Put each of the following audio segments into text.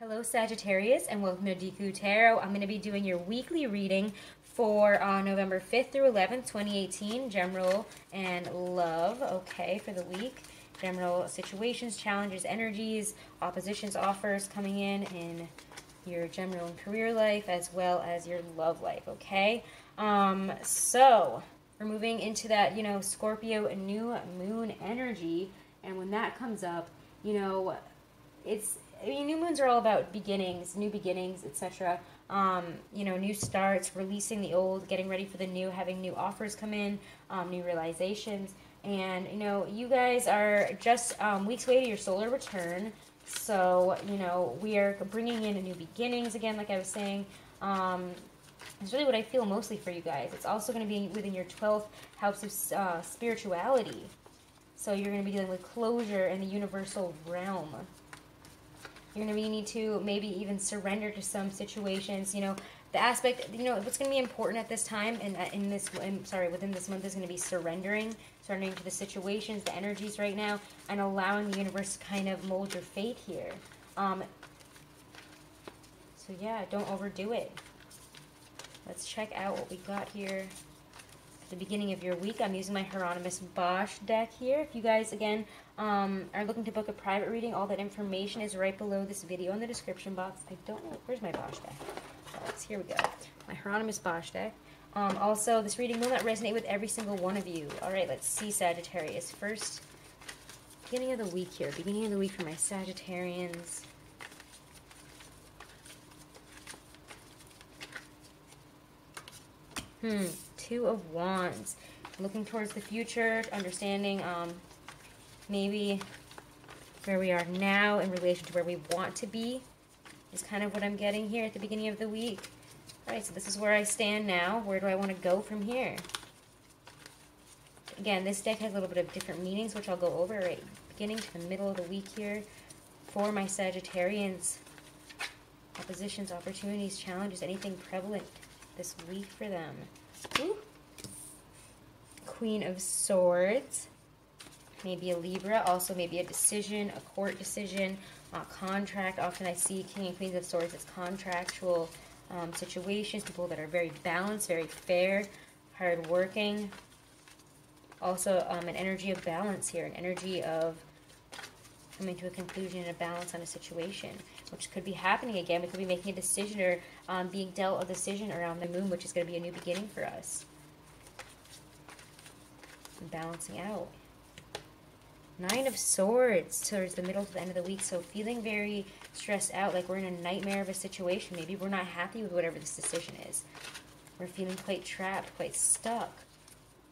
Hello Sagittarius and welcome to Deku Tarot. I'm going to be doing your weekly reading for November 5th through 11th, 2018. General and love, okay, for the week. General situations, challenges, energies, oppositions, offers coming in your general and career life as well as your love life, okay? So we're moving into that, Scorpio new moon energy, and when that comes up, new moons are all about beginnings, new beginnings, etc. New starts, releasing the old, getting ready for the new, having new offers come in, new realizations. And, you guys are just weeks away to your solar return. So, we are bringing in a new beginnings again, like I was saying. It's really what I feel mostly for you guys. It's also going to be within your 12th house of spirituality. So you're going to be dealing with closure in the universal realm. You're going to need to maybe even surrender to some situations. The aspect, what's going to be important at this time and within this month is going to be surrendering to the situations, the energies right now, and allowing the universe to kind of mold your fate here. So yeah, don't overdo it. Let's check out what we got here at the beginning of your week. I'm using my Hieronymus Bosch deck here. If you guys, again, are looking to book a private reading, all that information is right below this video in the description box. I don't know, where's my Bosch deck? Here we go. My Hieronymus Bosch deck. Also, this reading will not resonate with every single one of you. All right, let's see Sagittarius. First, beginning of the week here. Beginning of the week for my Sagittarians. Two of Wands. Looking towards the future, understanding maybe where we are now in relation to where we want to be is kind of what I'm getting here at the beginning of the week. Alright, so this is where I stand now. Where do I want to go from here? Again, this deck has a little bit of different meanings, which I'll go over right beginning to the middle of the week here for my Sagittarians. Oppositions, opportunities, challenges, anything prevalent this week for them. Ooh. Queen of Swords. Maybe a Libra, also maybe a decision, a court decision, contract. Often I see King and Queens of Swords as contractual situations, people that are very balanced, very fair, hardworking. Also an energy of balance here, an energy of coming to a conclusion and a balance on a situation, which could be happening again. We could be making a decision or being dealt a decision around the moon, which is going to be a new beginning for us. And balancing out. Nine of Swords towards the middle to the end of the week. So feeling very stressed out, like we're in a nightmare of a situation. Maybe we're not happy with whatever this decision is. We're feeling quite trapped, quite stuck.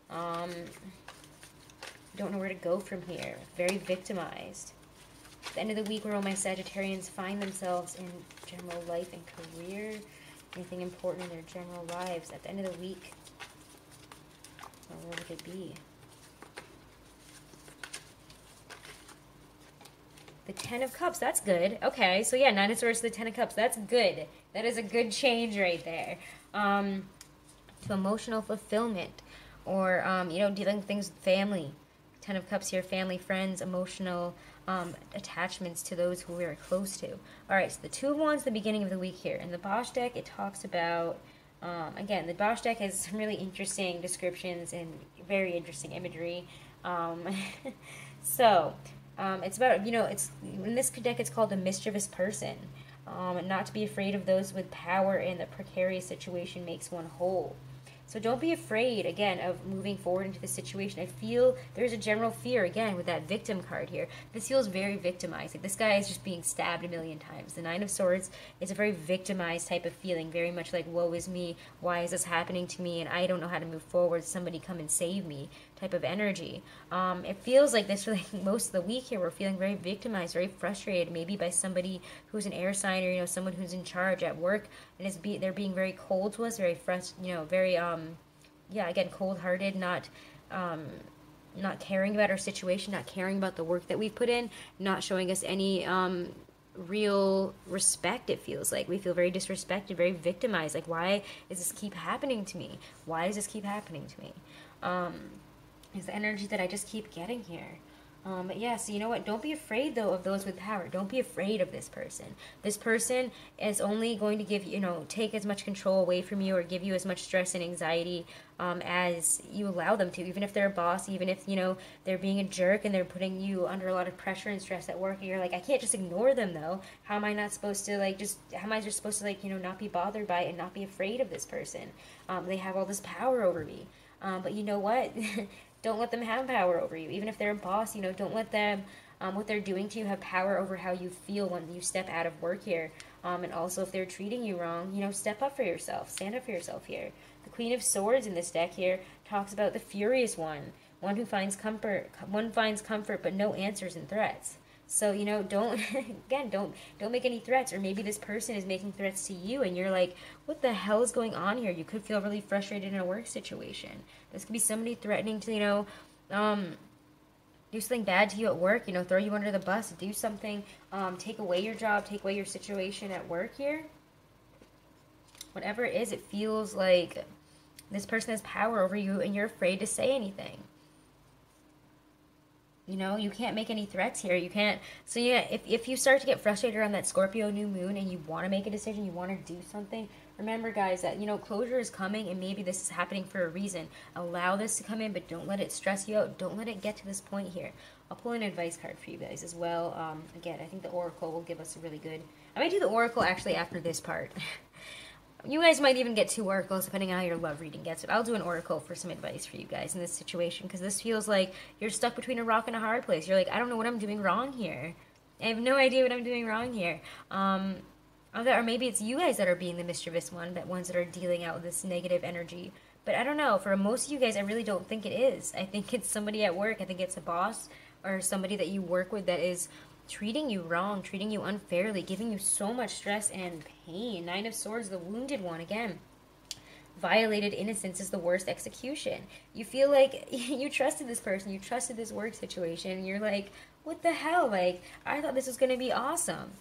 Don't know where to go from here. Very victimized. At the end of the week where all my Sagittarians find themselves in general life and career, anything important in their general lives. At the end of the week, where would it be? The Ten of Cups, that's good. Okay, so yeah, Nine of Swords to the Ten of Cups, that's good. That is a good change right there. To emotional fulfillment, or, dealing with things with family. Ten of Cups here, family, friends, emotional attachments to those who we are close to. All right, so the Two of Wands, the beginning of the week here. In the Bosch deck, it talks about, again, the Bosch deck has some really interesting descriptions and very interesting imagery. It's about, in this deck it's called the mischievous person. Not to be afraid of those with power, and the precarious situation makes one whole. So don't be afraid, again, of moving forward into the situation. I feel there's a general fear, again, with that victim card here. This feels very victimized. Like this guy is just being stabbed a million times. The Nine of Swords is a very victimized type of feeling, very much like, woe is me, why is this happening to me, and I don't know how to move forward, somebody come and save me type of energy. It feels like this for most of the week here. We're feeling very victimized, very frustrated, maybe by somebody who's an air sign, or, someone who's in charge at work, and they're being very cold to us, very very again, cold-hearted, not caring about our situation, not caring about the work that we've put in, not showing us any real respect. It feels like we feel very disrespected, very victimized. Like, why does this keep happening to me? Why does this keep happening to me? Is the energy that I just keep getting here. But yeah, so you know what? Don't be afraid, though, of those with power. Don't be afraid of this person. This person is only going to give you know, take as much control away from you or give you as much stress and anxiety as you allow them to. Even if they're a boss, even if, you know, they're being a jerk and they're putting you under a lot of pressure and stress at work, and you're like, I can't just ignore them, though. How am I not supposed to, like, how am I just supposed to, like, you know, not be bothered by it and not be afraid of this person? They have all this power over me. But you know what? Don't let them have power over you. Even if they're a boss, you know, don't let them, what they're doing to you, have power over how you feel when you step out of work here. And also, if they're treating you wrong, you know, step up for yourself. Stand up for yourself here. The Queen of Swords in this deck here talks about the furious one who finds comfort, but no answers and threats. So, you know, don't, again, don't make any threats. Or maybe this person is making threats to you and you're like, what the hell is going on here? You could feel really frustrated in a work situation. This could be somebody threatening to, you know, do something bad to you at work, you know, throw you under the bus, do something, take away your job, take away your situation at work here. Whatever it is, it feels like this person has power over you and you're afraid to say anything. You know, you can't make any threats here. You can't. So yeah, if you start to get frustrated around that Scorpio new moon and you want to make a decision, you want to do something, remember, guys, that, you know, closure is coming and maybe this is happening for a reason. Allow this to come in, but don't let it stress you out. Don't let it get to this point here. I'll pull an advice card for you guys as well. Again, I think the Oracle will give us a really good... I might do the Oracle actually after this part. You guys might even get 2 oracles depending on how your love reading gets. But I'll do an oracle for some advice for you guys in this situation, because this feels like you're stuck between a rock and a hard place. You're like, I don't know what I'm doing wrong here. I have no idea what I'm doing wrong here. Or maybe it's you guys that are being the mischievous ones that are dealing out with this negative energy. But I don't know. For most of you guys, I really don't think it is. I think it's somebody at work. I think it's a boss or somebody that you work with that is treating you wrong, treating you unfairly, giving you so much stress and pain. 9 of Swords, the wounded one, again. Violated innocence is the worst execution. You feel like you trusted this person, you trusted this work situation, and you're like, what the hell? Like, I thought this was going to be awesome.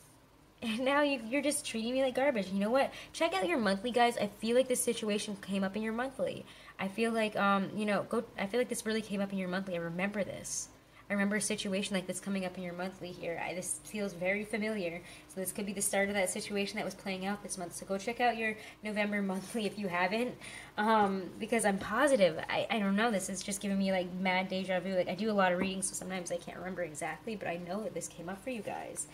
And now you're just treating me like garbage. You know what? Check out your monthly, guys. I feel like this situation came up in your monthly. I feel like, you know, I feel like this really came up in your monthly. I remember this. I remember a situation like this coming up in your monthly here. This feels very familiar. So this could be the start of that situation that was playing out this month. So go check out your November monthly if you haven't. Because I'm positive. I don't know. This is just giving me like mad deja vu. Like, I do a lot of readings, so sometimes I can't remember exactly. But I know that this came up for you guys.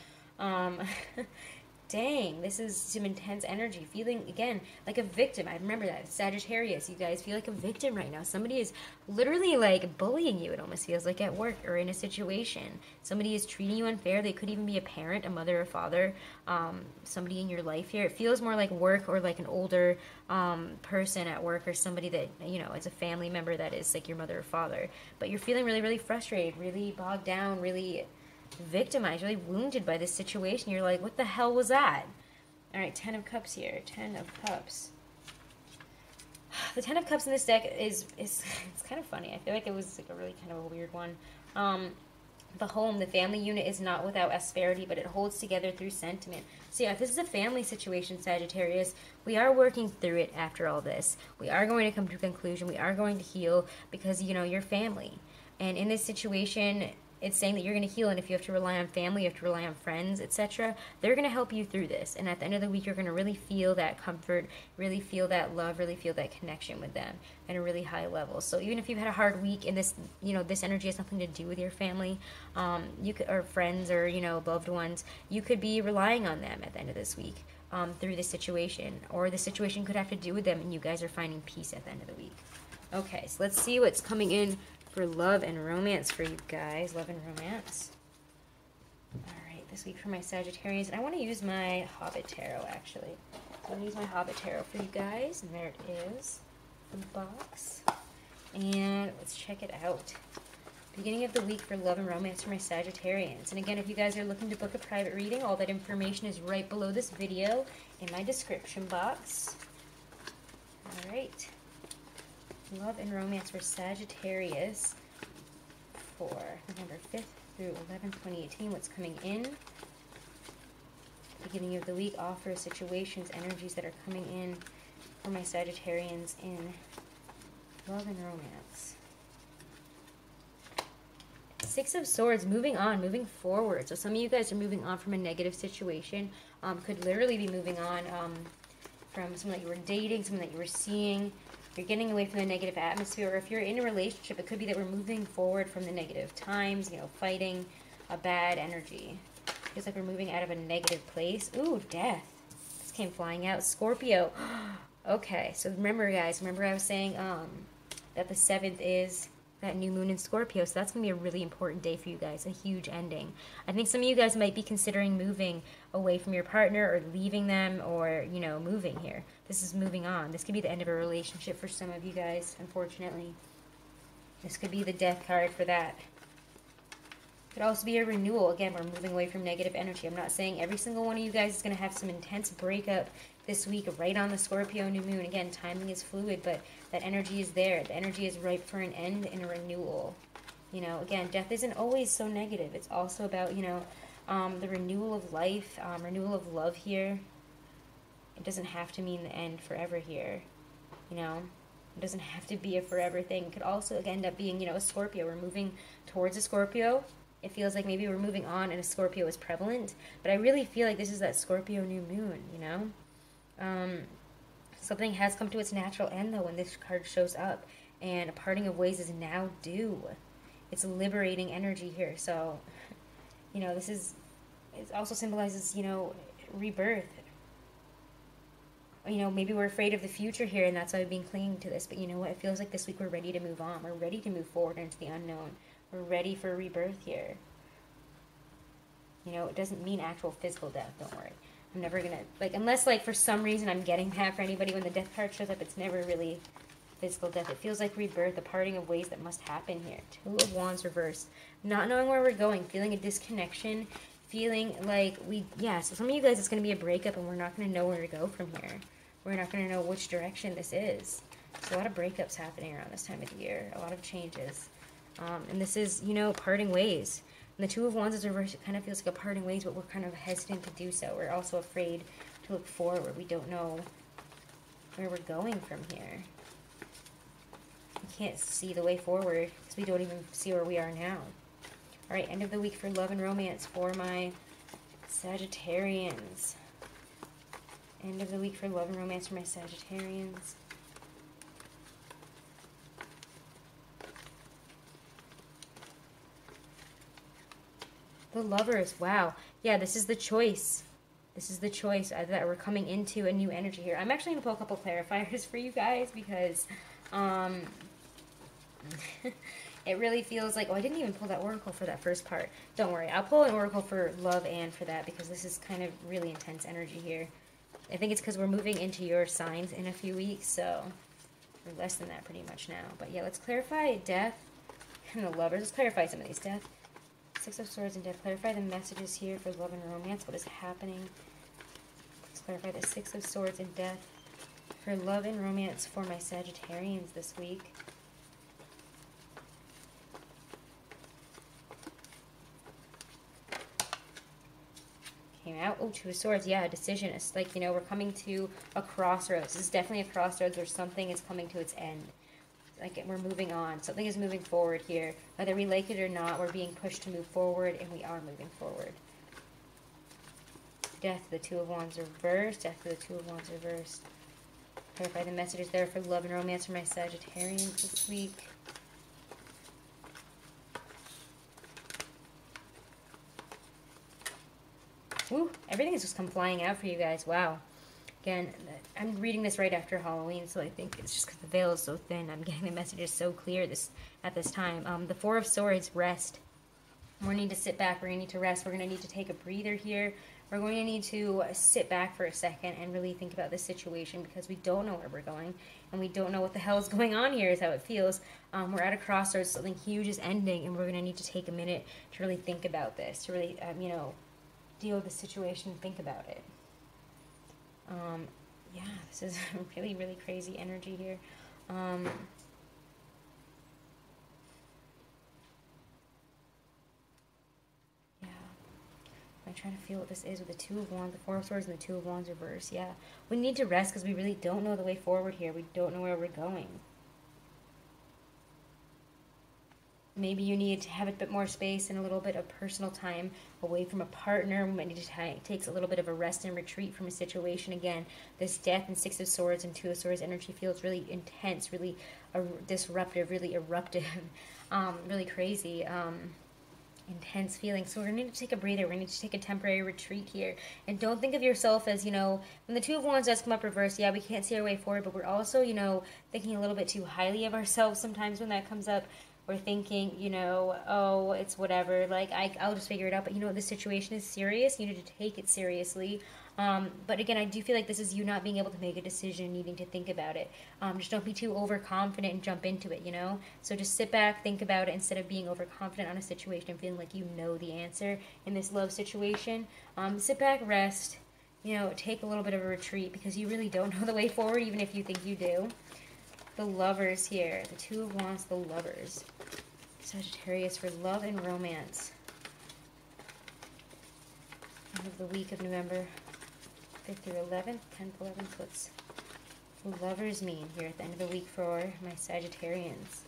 Dang, this is some intense energy. Feeling, again, like a victim. I remember that. Sagittarius, you guys feel like a victim right now. Somebody is literally, like, bullying you, it almost feels like, at work or in a situation. Somebody is treating you unfair. They could even be a parent, a mother, a father, somebody in your life here. It feels more like work or like an older person at work, or somebody that, you know, is a family member that is, like, your mother or father. But you're feeling really, really frustrated, really bogged down, really victimized, really wounded by this situation. You're like, what the hell was that? All right, 10 of Cups here. 10 of Cups. The 10 of Cups in this deck is it's kind of funny. I feel like it was like a really kind of a weird one. The home, the family unit is not without asperity, but it holds together through sentiment. So yeah, if this is a family situation, Sagittarius, we are working through it after all this. We are going to come to a conclusion. We are going to heal because, you know, you're family. And in this situation, it's saying that you're going to heal, and if you have to rely on family, you have to rely on friends, etc., they're going to help you through this. And at the end of the week, you're going to really feel that comfort, really feel that love, really feel that connection with them at a really high level. So even if you've had a hard week and this, you know, this energy has nothing to do with your family, you could, or friends, or, you know, loved ones, you could be relying on them at the end of this week through this situation, or the situation could have to do with them, and you guys are finding peace at the end of the week. Okay, so let's see what's coming in for love and romance for you guys. Love and romance. Alright, this week for my Sagittarius. And I want to use my Hobbit Tarot, actually. So I'm going to use my Hobbit Tarot for you guys. And there it is. In the box. And let's check it out. Beginning of the week for love and romance for my Sagittarians. And again, if you guys are looking to book a private reading, all that information is right below this video in my description box. Alright. Love and romance for Sagittarius for November 5th through 11th, 2018. What's coming in? Beginning of the week, offer, situations, energies that are coming in for my Sagittarians in love and romance. Six of Swords, moving on, moving forward. So some of you guys are moving on from a negative situation. Could literally be moving on from someone that you were dating, someone that you were seeing. You're getting away from the negative atmosphere. Or if you're in a relationship, it could be that we're moving forward from the negative times, you know, fighting a bad energy. Feels like we're moving out of a negative place. Ooh, death. This came flying out. Scorpio. Okay, so remember, guys, remember I was saying that the 7th is that new moon in Scorpio, so that's going to be a really important day for you guys, a huge ending. I think some of you guys might be considering moving away from your partner or leaving them or, you know, moving here. This is moving on. This could be the end of a relationship for some of you guys, unfortunately. This could be the death card for that. Could also be a renewal. Again, we're moving away from negative energy. I'm not saying every single one of you guys is going to have some intense breakup this week right on the Scorpio new moon. Again, timing is fluid, but that energy is there. The energy is ripe for an end and a renewal. You know, again, death isn't always so negative. It's also about, you know, the renewal of life, renewal of love here. It doesn't have to mean the end forever here. You know, it doesn't have to be a forever thing. It could also end up being, you know, a Scorpio. We're moving towards a Scorpio. It feels like maybe we're moving on and a Scorpio is prevalent. But I really feel like this is that Scorpio new moon, you know? Something has come to its natural end, though, when this card shows up. And a parting of ways is now due. It's liberating energy here. So, you know, this is... It also symbolizes, you know, rebirth. You know, maybe we're afraid of the future here, and that's why we've been clinging to this. But you know what? It feels like this week we're ready to move on. We're ready to move forward into the unknown. We're ready for rebirth here. You know, it doesn't mean actual physical death, don't worry. I'm never gonna, like, unless, like, for some reason I'm getting that for anybody when the death card shows up, it's never really physical death. It feels like rebirth, a parting of ways that must happen here. Two of Wands reversed. Not knowing where we're going, feeling a disconnection, feeling like so some of you guys, it's going to be a breakup and we're not going to know where to go from here. We're not going to know which direction this is. There's a lot of breakups happening around this time of the year, a lot of changes. And this is, you know, parting ways. And the Two of Wands is reversed. It kind of feels like a parting ways, but we're kind of hesitant to do so. We're also afraid to look forward. We don't know where we're going from here. We can't see the way forward because we don't even see where we are now. All right, end of the week for love and romance for my Sagittarians. End of the week for love and romance for my Sagittarians. The Lovers, wow. Yeah, this is the choice. This is the choice that we're coming into a new energy here. I'm actually going to pull a couple clarifiers for you guys because it really feels like, oh, I didn't even pull that oracle for that first part. Don't worry, I'll pull an oracle for love and for that because this is kind of really intense energy here. I think it's because we're moving into your signs in a few weeks, so we're less than that pretty much now. But yeah, let's clarify death and the Lovers. Let's clarify some of these. Death, Six of Swords and death. Clarify the messages here for love and romance. What is happening? Let's clarify the Six of Swords and death for love and romance for my Sagittarians this week. Came out. Oh, Two of Swords. Yeah, a decision. It's like, you know, we're coming to a crossroads. This is definitely a crossroads where something is coming to its end. Like, we're moving on. Something is moving forward here. Whether we like it or not, we're being pushed to move forward, and we are moving forward. Death, the Two of Wands reversed. Death, the Two of Wands reversed. Clarify the messages there for love and romance for my Sagittarians this week. Woo, everything has just come flying out for you guys. Wow. Again, I'm reading this right after Halloween, so I think it's just because the veil is so thin. I'm getting the messages so clear at this time. The Four of Swords, rest. We're going to need to sit back. We're going to need to rest. We're going to need to take a breather here. We're going to need to sit back for a second and really think about this situation because we don't know where we're going and we don't know what the hell is going on here is how it feels. We're at a crossroads. Something huge is ending, and we're going to need to take a minute to really think about this, to really, you know, deal with the situation and think about it. Yeah, this is really, really crazy energy here. Yeah. I'm trying to feel what this is with the Two of Wands, the Four of Swords, and the Two of Wands reverse. Yeah, we need to rest because we really don't know the way forward here. We don't know where we're going. Maybe you need to have a bit more space and a little bit of personal time away from a partner. We might need to take a little bit of a rest and retreat from a situation. Again, this Death and Six of Swords and Two of Swords energy feels really intense, really disruptive, really eruptive, really crazy. Intense feeling. So we're going to need to take a breather. We're going to need to take a temporary retreat here. And don't think of yourself as, you know, when the Two of Wands does come up reversed, yeah, we can't see our way forward, but we're also, you know, thinking a little bit too highly of ourselves sometimes when that comes up. We're thinking, you know, oh, it's whatever, like, I'll just figure it out. But, you know, this situation is serious. You need to take it seriously. But again, I do feel like this is you not being able to make a decision, needing to think about it. Just don't be too overconfident and jump into it, you know? So just sit back, think about it, instead of being overconfident on a situation and feeling like you know the answer in this love situation. Sit back, rest, you know, take a little bit of a retreat, because you really don't know the way forward, even if you think you do. The Lovers here, the Two of Wands, the Lovers. Sagittarius for love and romance. End of the week of November 5th through 11th, 10th, 11th. What's the Lovers mean here at the end of the week for my Sagittarians?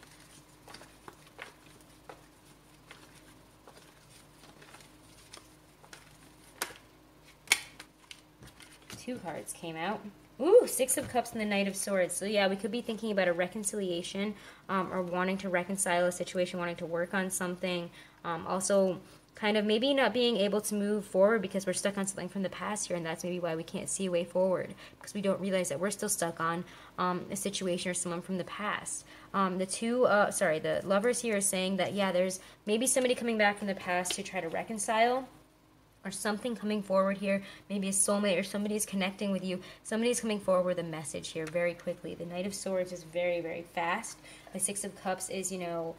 Two cards came out. Ooh, Six of Cups and the Knight of Swords. So yeah, we could be thinking about a reconciliation, or wanting to reconcile a situation, wanting to work on something. Also, kind of maybe not being able to move forward because we're stuck on something from the past here, and that's maybe why we can't see a way forward, because we don't realize that we're still stuck on a situation or someone from the past. The Lovers here are saying that, yeah, there's maybe somebody coming back from the past to try to reconcile, or something coming forward here, maybe a soulmate or somebody is connecting with you. Somebody's coming forward with a message here very quickly. The Knight of Swords is very, very fast. The Six of Cups is, you know,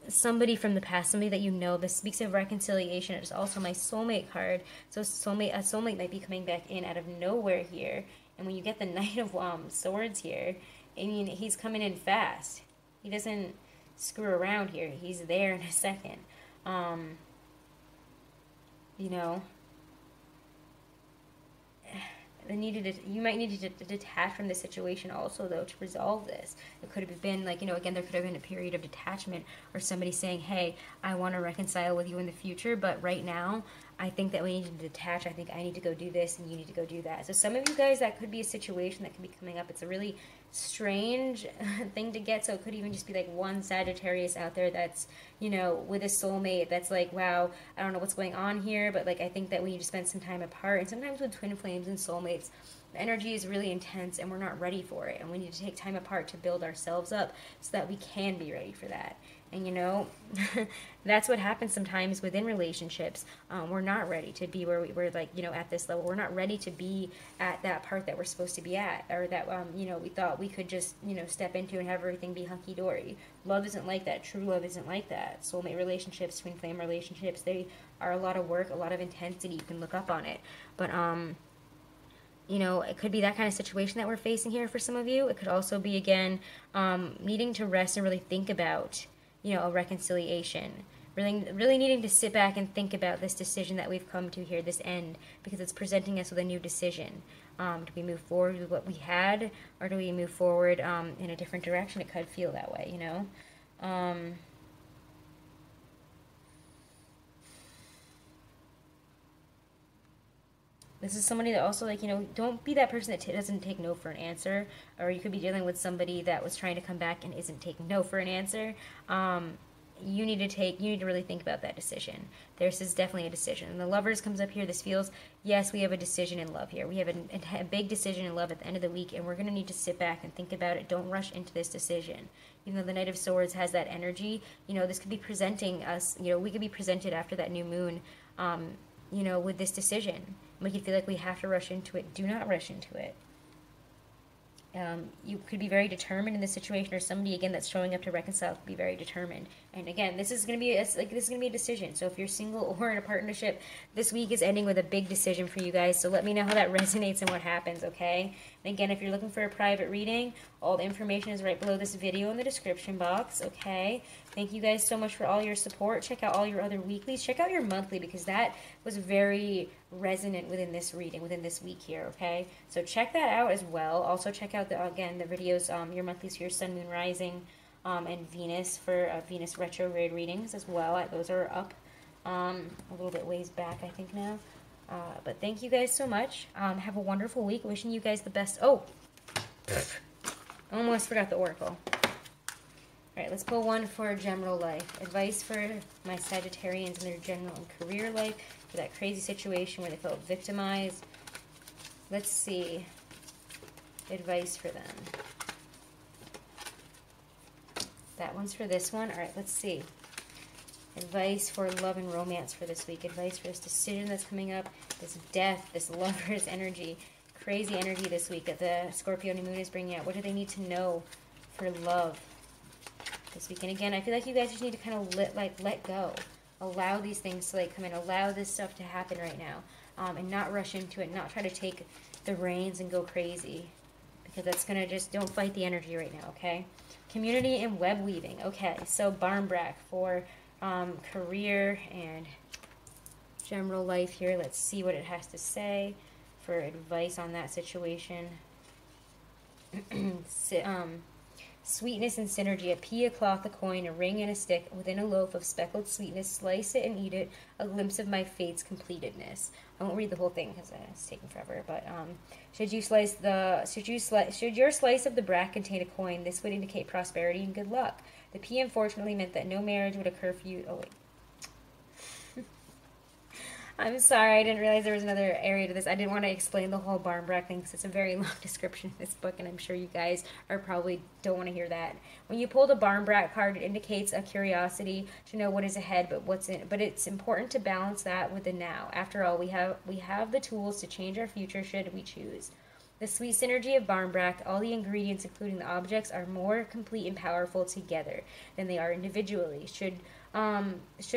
somebody from the past, somebody that you know. This speaks of reconciliation. It's also my soulmate card. So a soulmate might be coming back in out of nowhere here. And when you get the Knight of Swords here, I mean, he's coming in fast. He doesn't screw around here. He's there in a second. You know, you might need to detach from this situation also, though, to resolve this. It could have been like, you know, again, there could have been a period of detachment, or somebody saying, hey, I want to reconcile with you in the future, but right now I think that we need to detach. I think I need to go do this and you need to go do that. So some of you guys, that could be a situation that could be coming up. It's a really strange thing to get. So it could even just be like one Sagittarius out there that's, you know, with a soulmate that's like, wow, I don't know what's going on here, but like, I think that we need to spend some time apart. And sometimes with twin flames and soulmates, the energy is really intense and we're not ready for it, and we need to take time apart to build ourselves up so that we can be ready for that. And you know, that's what happens sometimes within relationships. We're not ready to be where we're like, you know, at this level. We're not ready to be at that part that we're supposed to be at, or that, you know, we thought we could just, you know, step into and have everything be hunky-dory. Love isn't like that. True love isn't like that. Soulmate relationships, twin flame relationships, they are a lot of work, a lot of intensity. You can look up on it. But, you know, it could be that kind of situation that we're facing here for some of you. It could also be, again, needing to rest and really think about, you know, a reconciliation. Really needing to sit back and think about this decision that we've come to here, this end, because it's presenting us with a new decision. Do we move forward with what we had, or do we move forward in a different direction? It could feel that way, you know. This is somebody that also, like, you know, don't be that person that doesn't take no for an answer. Or you could be dealing with somebody that was trying to come back and isn't taking no for an answer. You need to really think about that decision. This is definitely a decision. And the Lovers comes up here. This feels, yes, we have a decision in love here. We have a big decision in love at the end of the week, and we're going to need to sit back and think about it. Don't rush into this decision. Even though the Knight of Swords has that energy, you know, this could be presenting us, you know, we could be presented after that new moon, you know, with this decision. We could feel like we have to rush into it. Do not rush into it. You could be very determined in this situation, or somebody, again, that's showing up to reconcile could be very determined. And again, this is going to be a decision. So if you're single or in a partnership, this week is ending with a big decision for you guys. So let me know how that resonates and what happens, okay? And again, if you're looking for a private reading, all the information is right below this video in the description box, okay? Thank you guys so much for all your support. Check out all your other weeklies. Check out your monthly, because that was very resonant within this reading, within this week here, okay? So check that out as well. Also check out, the videos, your monthlies for your sun, moon, rising, and Venus for Venus retrograde readings as well. Those are up a little bit ways back, I think, now. But thank you guys so much. Have a wonderful week. Wishing you guys the best. Oh, almost forgot the oracle. All right, let's pull one for general life. Advice for my Sagittarians in their general and career life, for that crazy situation where they felt victimized. Let's see. Advice for them. That one's for this one. All right, let's see. Advice for love and romance for this week. Advice for this decision that's coming up. This death, this lover's energy. Crazy energy this week that the Scorpio new moon is bringing out. What do they need to know for love this week? And again, I feel like you guys just need to kind of let go. Allow these things to come in. Allow this stuff to happen right now. And not rush into it. Not try to take the reins and go crazy. Because that's going to just, don't fight the energy right now, okay? Community and web weaving. Okay, so Barmbrack for career and general life here. Let's see what it has to say for advice on that situation. Sweetness and synergy. A pea, a cloth, a coin, a ring, and a stick. Within a loaf of speckled sweetness, slice it and eat it. A glimpse of my fate's completedness. I won't read the whole thing because it's taking forever. But should your slice of the brack contain a coin, this would indicate prosperity and good luck. The pea unfortunately meant that no marriage would occur for you. Oh wait. I'm sorry, I didn't realize there was another area to this. I didn't want to explain the whole Barmbrack thing because it's a very long description in this book, and I'm sure you guys probably don't want to hear that. When you pull the Barmbrack card, it indicates a curiosity to know what is ahead, but it's important to balance that with the now. After all, we have the tools to change our future should we choose. The sweet synergy of Barmbrack, all the ingredients, including the objects, are more complete and powerful together than they are individually. Should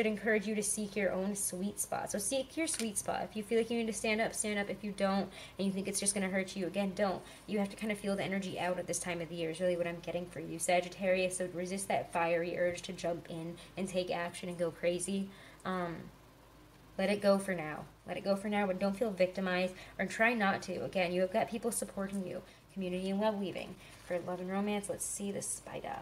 encourage you to seek your own sweet spot. So seek your sweet spot. If you feel like you need to stand up, stand up. If you don't, and you think it's just going to hurt you, again, don't. You have to kind of feel the energy out at this time of the year is really what I'm getting for you, Sagittarius. So resist that fiery urge to jump in and take action and go crazy. Let it go for now. Let it go for now, but don't feel victimized, or try not to. Again, you have got people supporting you. Community and web weaving. For love and romance, let's see the spider.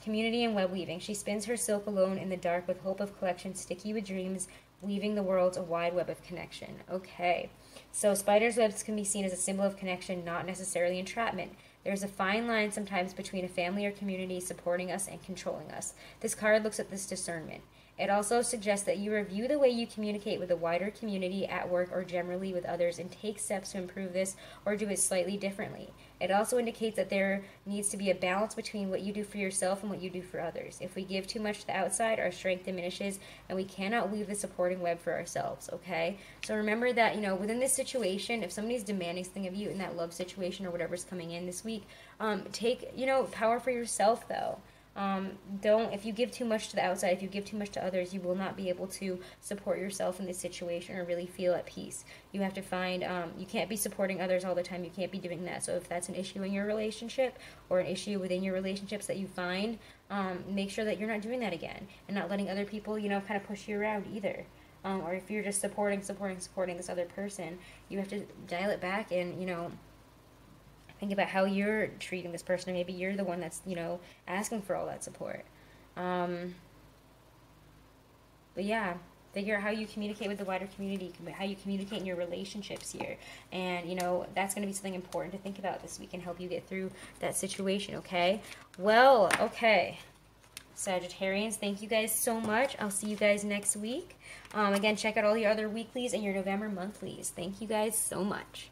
Community and web weaving. She spins her silk alone in the dark with hope of collection, sticky with dreams, weaving the world a wide web of connection. Okay. So spider's webs can be seen as a symbol of connection, not necessarily entrapment. There's a fine line sometimes between a family or community supporting us and controlling us. This card looks at this discernment. It also suggests that you review the way you communicate with the wider community at work or generally with others and take steps to improve this or do it slightly differently. It also indicates that there needs to be a balance between what you do for yourself and what you do for others. If we give too much to the outside, our strength diminishes and we cannot weave the supporting web for ourselves, okay? So remember that, within this situation, if somebody's demanding something of you in that love situation or whatever's coming in this week, take, power for yourself though. If you give too much to the outside, if you give too much to others, you will not be able to support yourself in this situation or really feel at peace. You have to find, you can't be supporting others all the time. You can't be doing that. So if that's an issue in your relationship or an issue within your relationships that you find, make sure that you're not doing that again and not letting other people, kind of push you around either. Or if you're just supporting this other person, you have to dial it back and, think about how you're treating this person, or maybe you're the one that's, asking for all that support. But yeah, figure out how you communicate with the wider community, how you communicate in your relationships here. And, that's going to be something important to think about this week and help you get through that situation, okay? Well, okay. Sagittarians, thank you guys so much. I'll see you guys next week. Again, check out all your other weeklies and your November monthlies. Thank you guys so much.